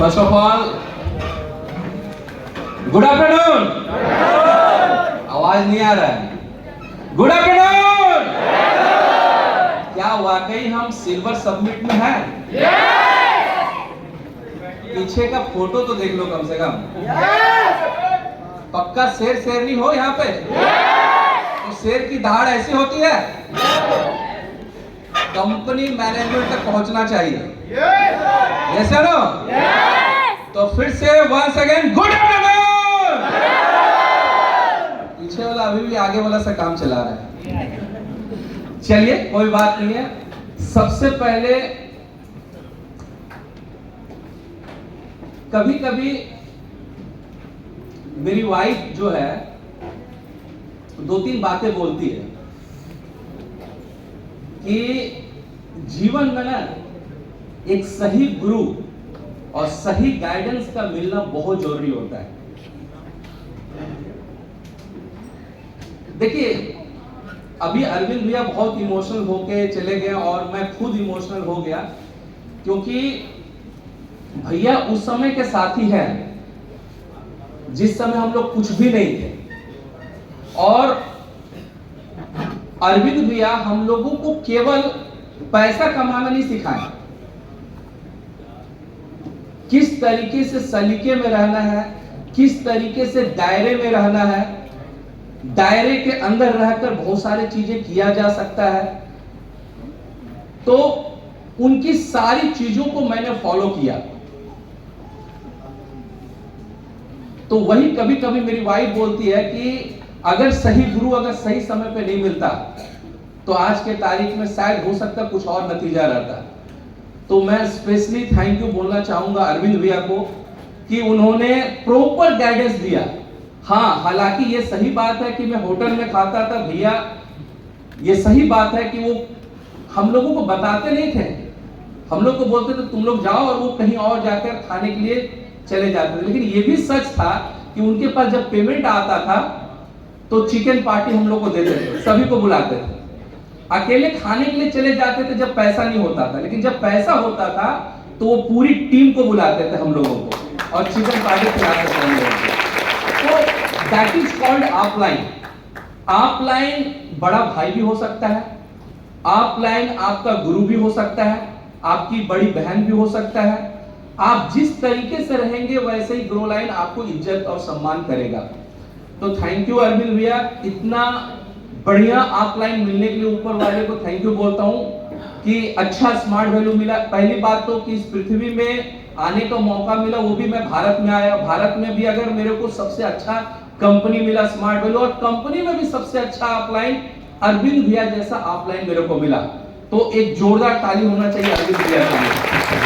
First of all good afternoon. आवाज नहीं आ रहा है। Good afternoon. क्या वाकई हम सिल्वर सबमिट में हैं? पीछे का फोटो तो देख लो कम से कम। पक्का शेर शेरनी हो यहाँ पे? तो शेर की दहाड़ ऐसी होती है? कंपनी मैनेजमेंट तक पहुंचना चाहिए। यस या नो? तो फिर से वंस अगेन गुड आफ्टरनून। पीछे वाला अभी भी आगे वाला सा काम चला रहा है। चलिए कोई बात नहीं है। सबसे पहले कभी कभी मेरी वाइफ जो है दो तीन बातें बोलती है कि जीवन में ना एक सही गुरु और सही गाइडेंस का मिलना बहुत जरूरी होता है। देखिए अभी अरविंद भैया बहुत इमोशनल होके चले गए और मैं खुद इमोशनल हो गया, क्योंकि भैया उस समय के साथी हैं जिस समय हम लोग कुछ भी नहीं थे, और अरविंद भैया हम लोगों को केवल पैसा कमाना नहीं सिखाए, किस तरीके से सलीके में रहना है, किस तरीके से दायरे में रहना है, दायरे के अंदर रहकर बहुत सारी चीजें किया जा सकता है। तो उनकी सारी चीजों को मैंने फॉलो किया। तो वही कभी कभी मेरी वाइफ बोलती है कि अगर सही गुरु अगर सही समय पे नहीं मिलता तो आज के तारीख में शायद हो सकता कुछ और नतीजा रहता। तो मैं स्पेशली थैंक यू बोलना चाहूंगा अरविंद भैया को कि उन्होंने प्रॉपर गाइडेंस दिया। हाँ, हालांकि ये सही बात है कि मैं होटल में खाता था भैया, ये सही बात है कि वो हम लोगों को बताते नहीं थे, हम लोग को बोलते थे तुम लोग जाओ, और वो कहीं और जाकर खाने के लिए चले जाते थे। लेकिन ये भी सच था कि उनके पास जब पेमेंट आता था तो चिकन पार्टी हम लोग को देते थे, सभी को बुलाते थे। अकेले खाने के लिए चले जाते थे जब पैसा नहीं होता था, लेकिन जब पैसा होता था तो वो पूरी टीम को बुलाते थे हम लोगों को और चिकन पार्टी खिलाते थे हम लोगों को। तो that is called offline. Offline बड़ा भाई भी हो सकता है, ऑफलाइन आपका गुरु भी हो सकता है, आपकी बड़ी बहन भी हो सकता है। आप जिस तरीके से रहेंगे वैसे ही ग्रो लाइन आपको इज्जत और सम्मान करेगा। तो थैंक यू अरविंद भैया, इतना बढ़िया ऑफलाइन मिलने के लिए ऊपर वाले को थैंक यू बोलता हूं कि अच्छा स्मार्ट वैल्यू मिला। पहली बात तो कि इस पृथ्वी में आने का मौका मिला, वो भी मैं भारत में आया। भारत में भी अगर मेरे को सबसे अच्छा कंपनी मिला स्मार्ट वैल्यू, और कंपनी में भी सबसे अच्छा ऑफलाइन अरविंद भैया जैसा ऑफलाइन मेरे को मिला। तो एक जोरदार ताली होना चाहिए अरविंद भैया के लिए,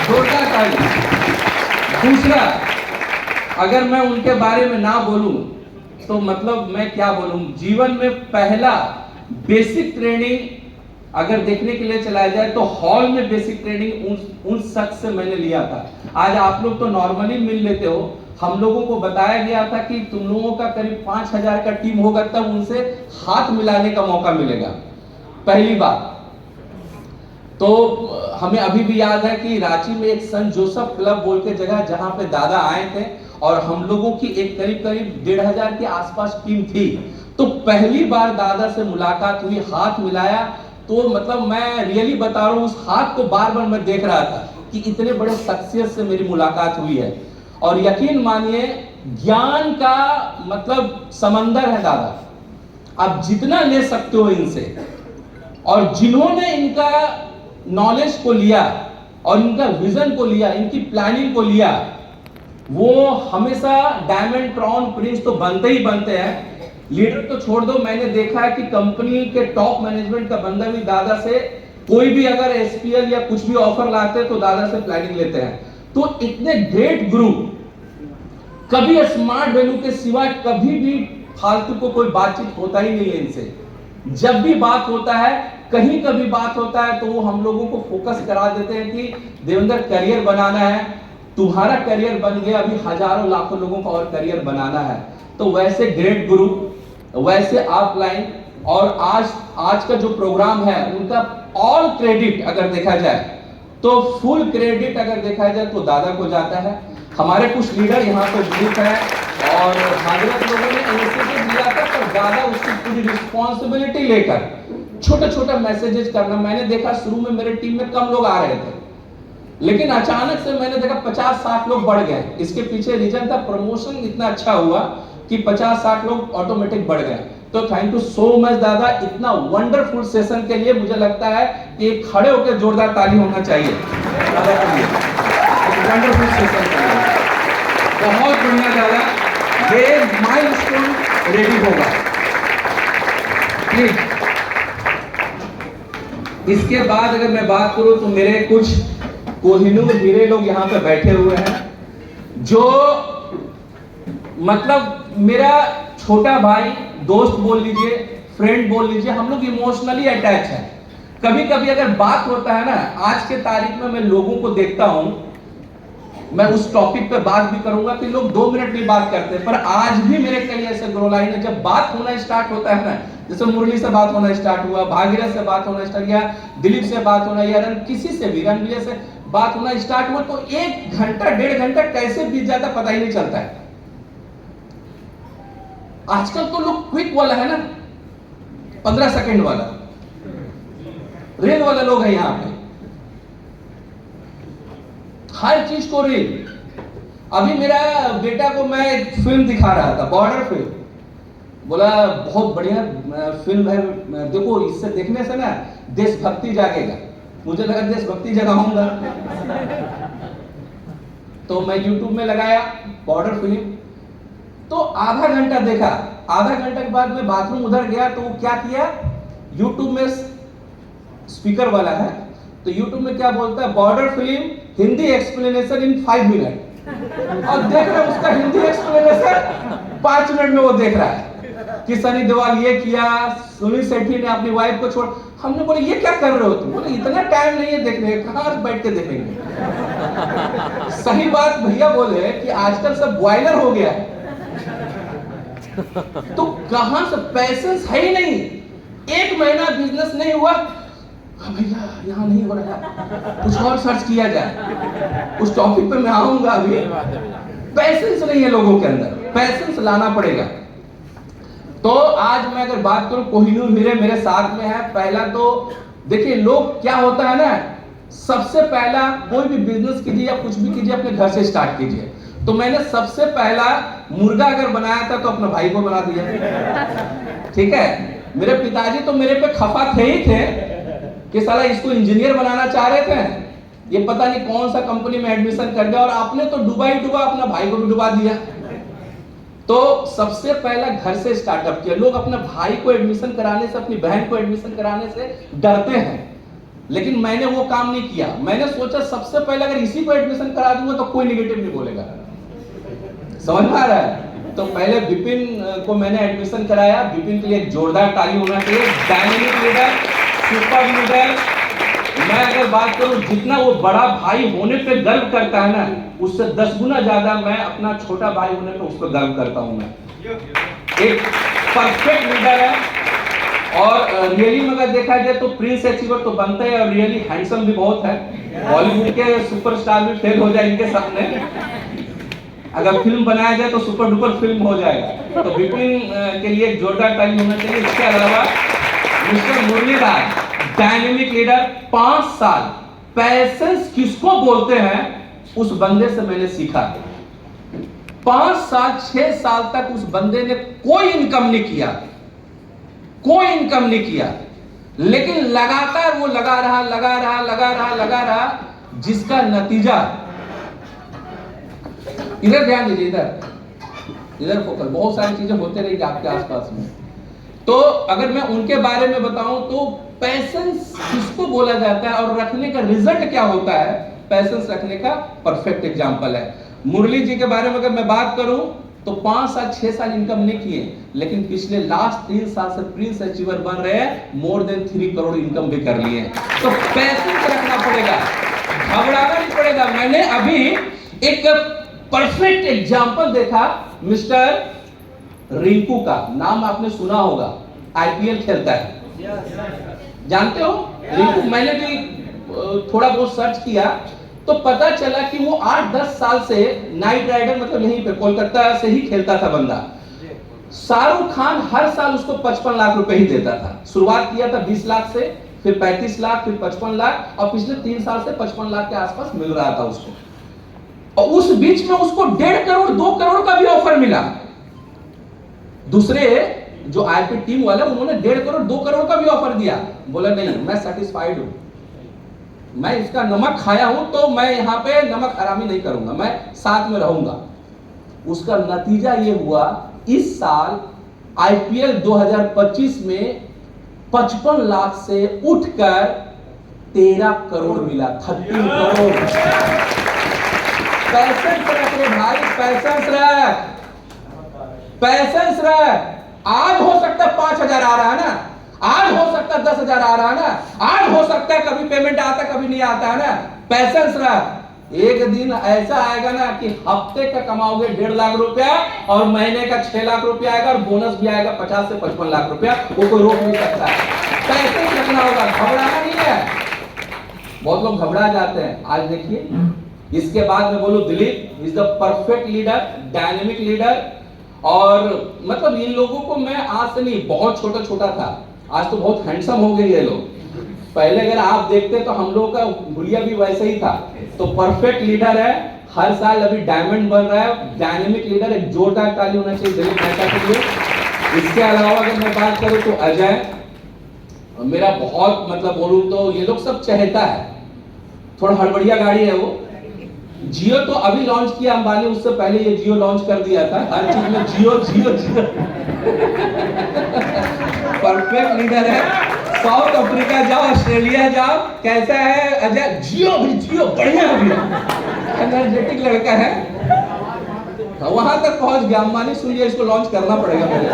जोरदार ताली। दूसरा, अगर मैं उनके बारे में ना बोलूं तो मतलब मैं क्या बोलूं, जीवन में पहला बेसिक ट्रेनिंग अगर देखने के लिए चला जाए तो हॉल में बेसिक ट्रेनिंग उन शख्स से मैंने लिया था। आज आप लोग तो नॉर्मली मिल लेते हो, हम लोगों को बताया गया था कि तुम लोगों का करीब 5000 का टीम होगा तब उनसे हाथ मिलाने का मौका मिलेगा, पहली बात। तो हमें अभी भी याद है कि रांची में एक संत जोसेफ क्लब बोल के जगह जहां पे दादा आए थे और हम लोगों की एक करीब 1500 के आसपास टीम थी। तो पहली बार दादा से मुलाकात हुई, हाथ मिलाया, तो मतलब मैं रियली बता रहा हूं, उस हाथ को बार बार मैं देख रहा था कि इतने बड़े शख्सियत से मेरी मुलाकात हुई है। और यकीन मानिए ज्ञान का मतलब समंदर है दादा, आप जितना ले सकते हो इनसे। और जिन्होंने इनका नॉलेज को लिया और इनका विजन को लिया, इनकी प्लानिंग को लिया, वो हमेशा डायमंड क्राउन प्रिंस तो बनते ही बनते हैं। लीडर तो छोड़ दो, मैंने देखा है कि कंपनी के टॉप मैनेजमेंट का बंदा भी दादा से कोई भी अगर एसपीएल या कुछ भी ऑफर लाते हैं तो दादा से प्लानिंग लेते हैं। तो इतने ग्रेट गुरु, कभी स्मार्ट वैल्यू के सिवा कभी भी फालतू को कोई बातचीत होता ही नहीं है इनसे। जब भी बात होता है, कहीं कभी बात होता है तो वो हम लोगों को फोकस करा देते हैं कि देवेंद्र करियर बनाना है, तुम्हारा करियर बन गया, अभी हजारों लाखों लोगों का और करियर बनाना है। तो वैसे ग्रेट गुरु, वैसे ऑफलाइन, और आज का जो प्रोग्राम है उनका ऑल क्रेडिट अगर देखा जाए तो फुल क्रेडिट अगर देखा जाए तो दादा को जाता है। हमारे कुछ लीडर यहाँ पे विजिट है और भागीरथ लोगों ने इनिशिएटिव लिया था, पर ज्यादा उसकी पूरी रिस्पॉन्सिबिलिटी लेकर छोटे छोटे मैसेजेस करना। मैंने देखा शुरू में मेरे टीम में कम लोग आ रहे थे, लेकिन अचानक से मैंने देखा 50-60 लोग बढ़ गए। इसके पीछे रीजन था प्रमोशन इतना अच्छा हुआ कि 50-60 लोग ऑटोमेटिक बढ़ गए। तो थैंक यू सो मच दादा, इतना वंडरफुल सेशन के लिए मुझे लगता है कि खड़े होकर जोरदार ताली होना चाहिए दादा के लिए, वंडरफुल सेशन के लिए। बहुत बढ़िया दादा, ये माइलस्टोन रेडी होगा प्लीज। इसके बाद अगर मैं बात करूं तो मेरे कुछ कोहिनूर हीरे लोग यहाँ पे बैठे हुए हैं, जो मतलब मेरा छोटा भाई, दोस्त बोल लीजिए, फ्रेंड बोल लीजिए, हम लोग इमोशनली अटैच हैं। कभी कभी अगर बात होता है ना, आज के तारीख में मैं लोगों को देखता हूं, मैं उस टॉपिक पे बात भी करूंगा कि लोग 2 मिनट में बात करते हैं, पर आज भी मेरे कई ऐसे ग्रो लाइन है, जब बात होना स्टार्ट होता है ना, जैसे मुरली से बात होना स्टार्ट हुआ, भागीरथ से बात होना स्टार्ट किया, दिलीप से बात होना, या किसी से भी, रणवीर से बात होना स्टार्ट हुआ, तो 1 घंटा 1.5 घंटा कैसे बीत जाता पता ही नहीं चलता है। आजकल तो लोग क्विक वाला है ना, 15 सेकंड वाला, रील वाले लोग हैं यहाँ पे, हर चीज को रील। अभी मेरा बेटा को मैं एक फिल्म दिखा रहा था, बॉर्डर फिल्म, बोला बहुत बढ़िया फिल्म है, देखो इससे देखने से ना देशभक्ति जागेगा। मुझे लगा देशभक्ति जगाऊंगा, तो मैं YouTube में लगाया बॉर्डर फिल्म, तो आधा घंटा देखा। आधा घंटा के बाद मैं बाथरूम उधर गया, तो क्या किया, YouTube में स्पीकर वाला है, तो YouTube में क्या बोलता है, border film Hindi explanation in 5 minute, और देख रहे उसका हिंदी एक्सप्लेनेशन 5 मिनट में वो देख रहा है कि सनी देओल ये किया, सुनील शेट्टी ने अपनी वाइफ को छोड़। हमने बोले ये क्या कर रहे हो तुम? बोले इतना टाइम नहीं है देखने, कहाँ बैठ के देखेंगे। सही बात भैया बोले कि आजकल सब बॉयलर हो गया है, तो कहां से पैसेंस है ही नहीं। 1 महीना बिजनेस नहीं हुआ, भैया यहाँ नहीं हो रहा, कुछ और सर्च किया जाए, उस टॉपिक पे मैं आऊंगा। अभी पैसेंस नहीं है लोगों के अंदर, पैसेंस लाना पड़ेगा। तो आज मैं अगर बात करूं, कोहिनूर हीरे मेरे साथ में है। पहला तो देखिए, लोग क्या होता है ना, सबसे पहला कोई भी बिजनेस कीजिए या कुछ भी कीजिए, अपने घर से स्टार्ट कीजिए। तो मैंने सबसे पहला मुर्गा अगर बनाया था तो अपने भाई को बना दिया, ठीक है। मेरे पिताजी तो मेरे पे खफा थे ही थे कि साला इसको इंजीनियर बनाना चाह रहे थे, ये पता नहीं कौन सा कंपनी में एडमिशन कर दिया, और आपने तो डुबा ही डुबा, अपना भाई को भी डुबा दिया। तो सबसे पहला घर से स्टार्टअप किया। लोग अपने भाई को एडमिशन कराने से, अपनी बहन को एडमिशन कराने से डरते हैं, लेकिन मैंने वो काम नहीं किया। मैंने सोचा सबसे पहले अगर इसी को एडमिशन करा दूंगा तो कोई निगेटिव नहीं बोलेगा, समझ में आ रहा है। तो पहले विपिन को मैंने एडमिशन कराया। विपिन के लिए एक जोरदार ताली होना चाहिए, डायनेमिक लीडर, सुपर लीडर। मैं अगर बात करूं, जितना वो बड़ा भाई होने पे गर्व करता है ना, उससे 10 गुना ज्यादा मैं अपना छोटा भाई होने पे उस पर गर्व करता हूं। मैं एक परफेक्ट लीडर है, और रियली में अगर देखा जाए तो प्रिंस अचीवर तो बनता है, और रियली हैंडसम भी बहुत है। बॉलीवुड के सुपरस्टार भी फेल हो जाए इनके सामने। अगर फिल्म बनाया जाए तो सुपर डुपर फिल्म हो जाएगा। तो विपिन के लिए एक जोरदार ताली होना चाहिए। इसके अलावा मिस्टर मुरलीधर, डायनेमिक लीडर, 5 साल। पैसेंस किसको बोलते हैं, उस बंदे से मैंने सीखा। 5 साल 6 साल तक उस बंदे ने कोई इनकम नहीं किया, कोई इनकम नहीं किया, लेकिन लगातार वो लगा रहा, जिसका नतीजा, इधर ध्यान दीजिए, इधर फोकस, बहुत सारी चीजें होते रहेगी आपके आसपास में। तो अगर मैं उनके बारे में बताऊं तो पैसेंस किसको बोला जाता है और रखने का रिजल्ट क्या होता है, पैसेंस रखने का परफेक्ट एग्जांपल है। मुरली जी के बारे में अगर मैं बात करूं तो 5 साल 6 साल इनकम नहीं किए, लेकिन पिछले लास्ट 3 साल से प्रिंस अचीवर बन रहे हैं, मोर देन 3 करोड़ इनकम भी कर लिए। तो पैसेंस रखना पड़ेगा, घबराना नहीं पड़ेगा। मैंने अभी एक परफेक्ट एग्जांपल देखा, मिस्टर रिंकू का नाम आपने सुना होगा, आईपीएल खेलता है, जानते हो रिंकू। मैंने भी थोड़ा बहुत सर्च किया तो पता चला कि वो 8-10 साल से नाइट राइडर, मतलब यहीं पे कोलकाता से ही खेलता था बंदा। शाहरुख खान हर साल उसको 55 लाख रुपए ही देता था। शुरुआत किया था 20 लाख से, फिर 35 लाख, फिर 55 लाख, और पिछले 3 साल से 55 लाख के आसपास मिल रहा था उसको। और उस बीच में उसको 1.5 करोड़ 2 करोड़ का भी ऑफर मिला। दूसरे जो आईपी टीम वाले, उन्होंने 1.5 करोड़ 2 करोड़ का भी ऑफर दिया। बोला नहीं, मैं सेटिस्फाइड हूं, मैं इसका नमक खाया हूं, तो मैं यहां पे नमक हरामी नहीं करूंगा, मैं साथ में रहूंगा। उसका नतीजा ये हुआ, इस साल आईपीएल 2025 में 55 लाख से उठकर 13 करोड़ मिला, 13 करोड़। पैसेंस रख रे भाई, पैसेंस रख, पैसेंस रख। आज हो सकता है 5,000 आ रहा है ना, आज हो सकता है 10,000 आ रहा है ना, आज हो सकता है कभी पेमेंट आता कभी नहीं आता है ना। पैसेंस रख, एक दिन ऐसा आएगा ना कि हफ्ते का कमाओगे 1.5 लाख रुपया और महीने का 6 लाख रुपया आएगा, और बोनस भी आएगा 50 से 55 लाख रुपया, वो कोई रोक नहीं सकता है। पैसे रखना होगा, घबराना नहीं है। बहुत लोग घबरा जाते हैं। आज देखिए, इसके बाद मैं बोलूं, Dilip is the perfect leader, dynamic leader. और मतलब इन लोगों को मैं आज से नहीं, बहुत छोटा छोटा था, आज तो बहुत हैंडसम हो गए ये लोग। पहले अगर आप देखते तो हम लोगों का हुलिया भी वैसे ही था। तो परफेक्ट लीडर है, हर साल अभी डायमंड बन रहा है, डायनेमिक लीडर। एक जोरदार ताली होना चाहिए दिलीप मेहता के लिए। इसके अलावा अगर मैं बात करूं तो अजय मेरा बहुत, मतलब बोलूं तो ये लोग सब चाहता है, थोड़ा हड़बड़िया गाड़ी है वो। जियो तो अभी लॉन्च किया अंबानी, उससे पहले ये जियो लॉन्च कर दिया था, हर चीज में जियो जियो जियो। परफेक्ट लीडर है। साउथ अफ्रीका जाओ, ऑस्ट्रेलिया जाओ, कैसा है अजय? जियो भी जियो, बढ़िया भैया, एनर्जेटिक लड़का है। वहां तक पहुंच गया, अंबानी सुन लिया इसको लॉन्च करना पड़ेगा पहले।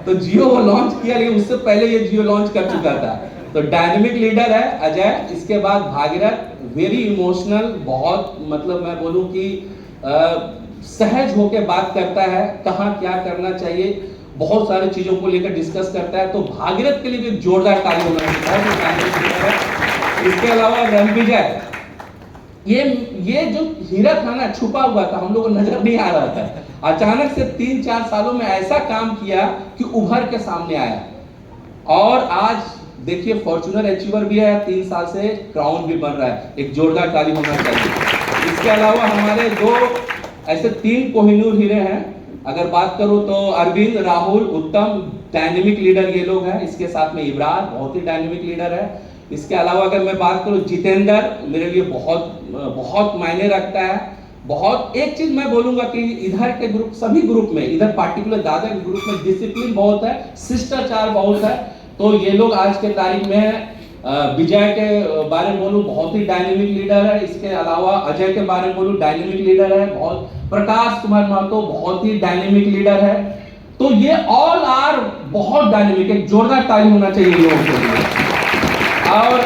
तो जियो वो लॉन्च किया, लेकिन उससे पहले ये जियो लॉन्च कर चुका था। तो डायनेमिक लीडर है अजय। इसके बाद भागीरथ, वेरी इमोशनल, बहुत, मतलब मैं बोलूं कि सहज होके बात करता है, कहां क्या करना चाहिए, बहुत सारी चीजों को लेकर डिस्कस करता है। तो भागीरथ के लिए भी जोरदार ताली होना चाहिए। इसके अलावा रणविजय, ये जो हीरा था ना, छुपा हुआ था, हम लोगों को नजर नहीं आ रहा था, अचानक से 3-4 सालों में ऐसा काम किया कि उभर के सामने आया। और आज देखिए फॉर्च्यूनर अचीवर भी है, 3 साल से क्राउन भी बन रहा है, एक जोरदार ताली होना चाहिए। इसके अलावा हमारे 2 ऐसे 3 कोहिनूर हीरे हैं। अगर बात करूं तो अरविंद, राहुल, उत्तम, डायनेमिक लीडर ये लोग हैं। इसके साथ में इब्रार, बहुत ही डायनेमिक लीडर है। इसके अलावा अगर मैं बात करूं जितेंद्र, मेरे लिए बहुत बहुत मायने रखता है। बहुत, एक चीज मैं बोलूंगा कि इधर के ग्रुप, सभी ग्रुप में, इधर पार्टिकुलर दादा के ग्रुप में डिसिप्लिन बहुत है, शिष्टाचार बहुत है। तो ये लोग आज के तारीख में, विजय के बारे में बोलूं, बहुत ही डायनेमिक लीडर है। इसके अलावा अजय के बारे में बोलूं, डायनेमिक लीडर है बहुत। प्रकाश कुमार महतो बहुत ही डायनेमिक लीडर है। तो ये ऑल आर बहुत डायनेमिक, एक जोरदार ताली होना चाहिए लोगों के लिए। और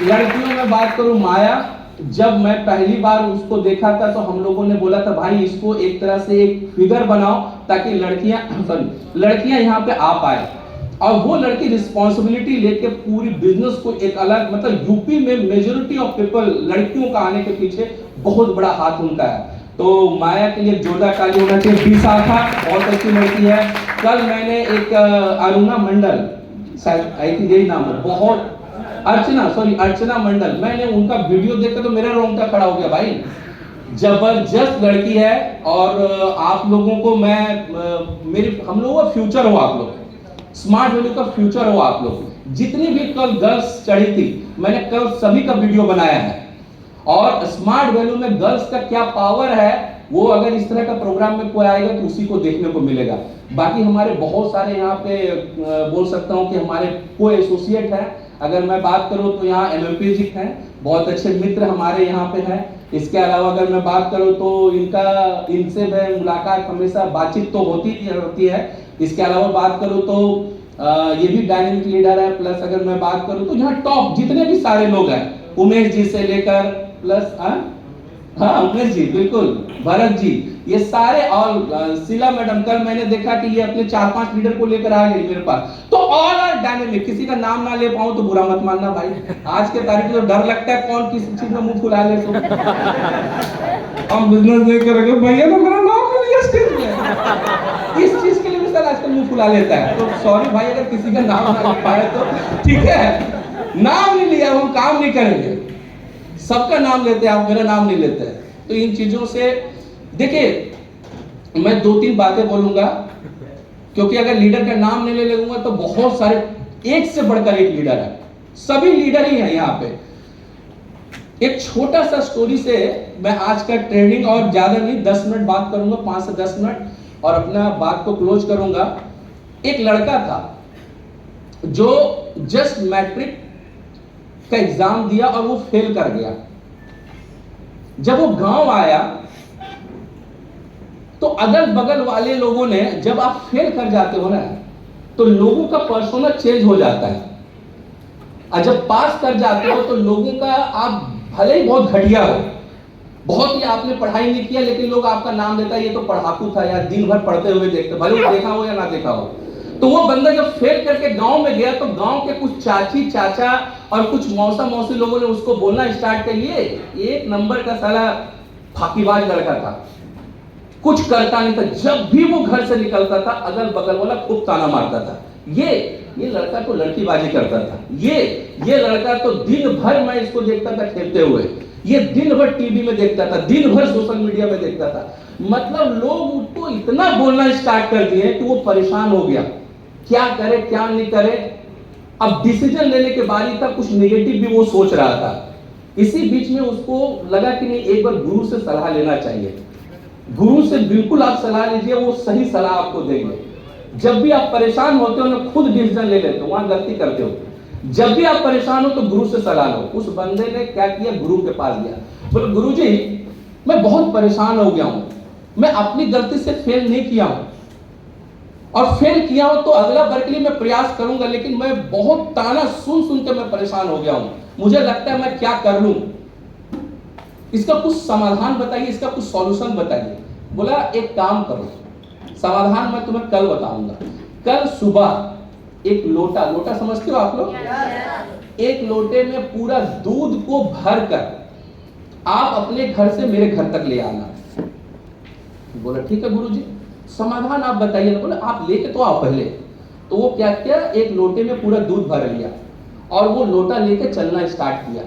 लड़कियों में बात करूं, माया, जब मैं पहली बार उसको देखा था तो हम लोगों ने बोला था भाई इसको एक तरह से एक फिगर बनाओ ताकि लड़कियां यहाँ पे आ पाए। और वो लड़की रिस्पॉन्सिबिलिटी लेके पूरी बिजनेस को एक अलग, मतलब यूपी में मेजॉरिटी ऑफ पीपल, लड़कियों का आने के पीछे बहुत बड़ा हाथ उनका है। तो माया के लिए जोरदार ताली होना चाहिए। विशाखा बहुत अच्छी लड़की है। कल मैंने एक अरुणा मंडल, शायद आई थिंक यही नाम है, बहुत, अर्चना मंडल, मैंने उनका वीडियो देखकर तो मेरा रोंगटा खड़ा हो गया भाई। जबरदस्त लड़की है। और आप लोगों को मैं, हम लोगों का फ्यूचर हो, आप लोग स्मार्ट वैल्यू का फ्यूचर हो आप लोग। जितनी भी कल गर्ल्स चढ़ी थी, मैंने कल सभी का वीडियो बनाया है। और स्मार्ट वैल्यू में गर्ल्स का क्या पावर है, वो अगर इस तरह का प्रोग्राम में कोई आएगा तो उसी को देखने को मिलेगा। बाकी हमारे बहुत सारे यहाँ पे बोल सकता हूँ कि हमारे को एसोसिएट हैं। अगर मैं बात करूँ तो यहाँ एमएमपी जी हैं, बहुत अच्छे मित्र हमारे यहाँ पे हैं। इसके अलावा अगर मैं बात करूँ तो इनसे मुलाकात हमेशा, बातचीत तो होती है। इसके अलावा बात करूं तो ये भी डायनेमिक लीडर है। प्लस अगर मैं बात करूं तो यहाँ टॉप जितने भी सारे लोग हैं, उमेश जी से लेकर प्लस हाँ अंकुश जी बिल्कुल, भरत जी, ये सारे, और शीला मैडम, कल मैंने देखा कि ये अपने 4-5 लीडर को लेकर आ गई मेरे पास, तो ऑल आर डायनेमिक। किसी का नाम ना ले पाऊं तो बुरा मत मानना भाई, आज के तारीख में तो डर लगता है कौन किस चीज में मुंह फुला ले। तो हम बिजनेस देख कर रखे भैया ने मेरा नाम ले लिया स्टेज में, इस चीज के लिए भी सर आजकल मुंह फुला लेता है। तो सॉरी भाई अगर किसी का नाम ना ले पाए तो ठीक है, नाम नहीं लिया, हम काम नहीं करेंगे। सबका नाम लेते हैं, आप मेरा नाम नहीं लेते हैं। तो इन चीजों से देखिए, मैं 2-3 बातें बोलूंगा, क्योंकि अगर लीडर का नाम नहीं ले लगूंगा तो बहुत सारे, एक से बढ़कर एक लीडर है, सभी लीडर ही हैं यहाँ पे। एक छोटा सा स्टोरी से मैं आज का ट्रेनिंग, और ज्यादा नहीं, 10 मिनट बात करूंगा, 5 से 10 मिनट, और अपना बात को क्लोज करूंगा। एक लड़का था जो जस्ट मैट्रिक का एग्जाम दिया और वो फेल कर गया। जब वो गांव आया तो अगल बगल वाले लोगों ने, जब आप फेल कर जाते हो ना तो लोगों का पर्सोना चेंज हो जाता है, और जब पास कर जाते हो तो लोगों का, आप भले ही बहुत घटिया हो, बहुत ही आपने पढ़ाई नहीं किया, लेकिन लोग आपका नाम लेता है ये तो पढ़ाकू था यार, दिन भर पढ़ते हुए देखते, भले ही देखा हो या ना देखा हो। तो वो बंदा जब फेल करके गांव में गया तो गांव के कुछ चाची चाचा और कुछ मौसा मौसी लोगों ने उसको बोलना स्टार्ट कर लिए, एक नंबर का साला फाकीबाज लड़का था, कुछ करता नहीं था। जब भी वो घर से निकलता था अगल बगल वाला खूब ताना मारता था, ये लड़का तो लड़कीबाजी करता था, ये लड़का तो दिन भर, मैं इसको देखता था खेलते हुए, ये दिन भर टीवी में देखता था, दिन भर सोशल मीडिया में देखता था। मतलब लोग उसको इतना बोलना स्टार्ट कर दिए कि वो परेशान हो गया, क्या करे क्या नहीं करे। अब डिसीजन लेने के बारी था, कुछ नेगेटिव भी वो सोच रहा था। इसी बीच में उसको लगा कि नहीं, एक बार गुरु से सलाह लेना चाहिए। गुरु से बिल्कुल आप सलाह लीजिए, वो सही सलाह आपको देंगे। जब भी आप परेशान होते हो ना, खुद डिसीजन ले लेते हो, वहां गलती करते हो। जब भी आप परेशान हो तो गुरु से सलाह लो। उस बंदे ने क्या किया, गुरु के पास गया, बोले गुरु जी मैं बहुत परेशान हो गया हूं, मैं अपनी गलती से फेल नहीं किया हूं, और फेल किया हूं तो अगला बार के लिए मैं प्रयास करूंगा, लेकिन मैं बहुत ताना सुन सुन के मैं परेशान हो गया हूं, मुझे लगता है मैं क्या कर लूं, इसका कुछ समाधान बताइए, इसका कुछ सॉल्यूशन बताइए। बोला एक काम करो, समाधान मैं तुम्हें कल बताऊंगा। कल सुबह एक लोटा, लोटा समझते हो आप लोग, एक लोटे में पूरा दूध को भरकर आप अपने घर से मेरे घर तक ले आना। बोला ठीक है गुरुजी, समाधान आप बताइए। बोले आप लेके तो आओ पहले। तो वो क्या किया, एक लोटे में पूरा दूध भर लिया और वो लोटा लेके चलना स्टार्ट किया।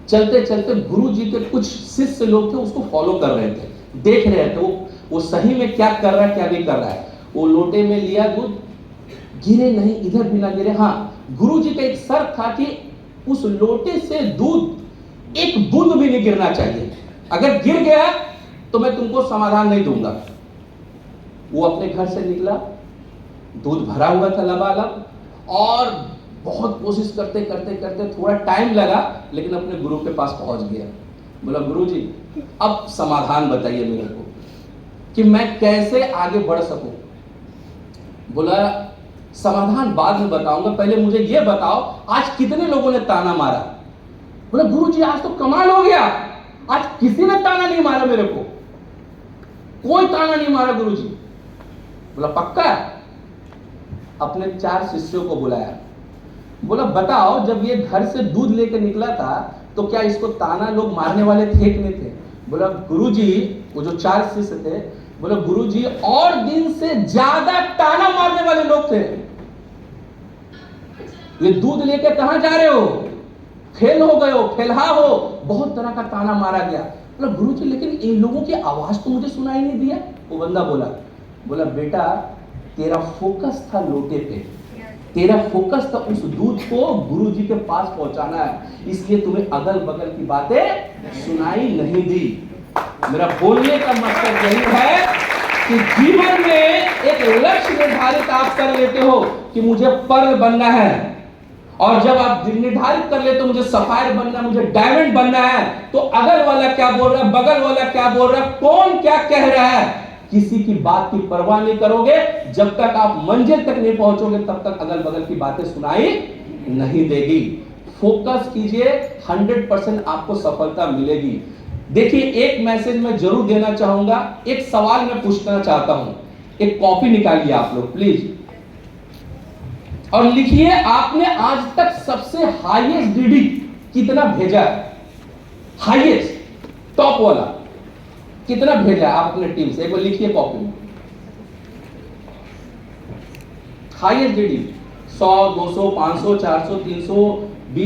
चलते चलते गुरु जी के कुछ शिष्य लोग थे, उसको फॉलो कर रहे थे, देख रहे थे वो सही में क्या कर रहा है क्या नहीं कर रहा है। वो लोटे में लिया दूध, गिरे नहीं, इधर भी ना गिरे। हाँ, गुरु जी का एक शर्त था कि उस लोटे से दूध एक बूंद भी नहीं गिरना चाहिए, अगर गिर गया तो मैं तुमको समाधान नहीं दूंगा। वो अपने घर से निकला, दूध भरा हुआ था लबालब, और बहुत कोशिश करते करते करते थोड़ा टाइम लगा, लेकिन अपने गुरु के पास पहुंच गया। बोला गुरु जी अब समाधान बताइए मेरे को कि मैं कैसे आगे बढ़ सकूं। बोला समाधान बाद में बताऊंगा, पहले मुझे ये बताओ आज कितने लोगों ने ताना मारा। बोला गुरु जी आज तो कमाल हो गया, आज किसी ने ताना नहीं मारा मेरे को, कोई ताना नहीं मारा गुरु जी। बोला पक्का? अपने 4 शिष्यों को बुलाया। बोला बताओ जब ये घर से दूध लेके निकला था तो क्या इसको ताना लोग मारने वाले थे कि नहीं थे? बोला गुरुजी, वो जो 4 शिष्य थे, बोला गुरुजी और दिन से ज्यादा ताना मारने वाले लोग थे। ये दूध लेके कहां जा रहे हो, फेल हो गए हो, फेलहा हो, बहुत तरह का ताना मारा गया। बोला गुरुजी लेकिन इन लोगों की आवाज तो मुझे सुनाई नहीं दिया। वो बंदा बोला बेटा तेरा फोकस था लोटे पे, तेरा फोकस था उस दूध को गुरु जी के पास पहुंचाना है, इसलिए तुम्हें अगल बगल की बातें सुनाई नहीं दी। मेरा बोलने का मकसद यही है कि जीवन में एक लक्ष्य निर्धारित आप कर लेते हो कि मुझे पर्ल बनना है, और जब आप निर्धारित कर लेते हो मुझे सफायर बनना, मुझे डायमंड बनना है, तो अगल वाला क्या बोल रहा है, बगल वाला क्या बोल रहा है, कौन क्या कह रहा है, किसी की बात की परवाह नहीं करोगे। जब तक आप मंजिल तक नहीं पहुंचोगे तब तक अगल बगल की बातें सुनाई नहीं देगी। फोकस कीजिए, 100% आपको सफलता मिलेगी। देखिए, एक मैसेज मैं जरूर देना चाहूंगा, एक सवाल मैं पूछना चाहता हूं। एक कॉपी निकालिए आप लोग प्लीज, और लिखिए आपने आज तक सबसे हाईएस्ट डीडी कितना भेजा है। हाईएस्ट, टॉप वाला कितना भेजा है आप अपने टीम से, एक बार लिखिए कॉपी में। Highest DD 100, 200, 500, 400, 300,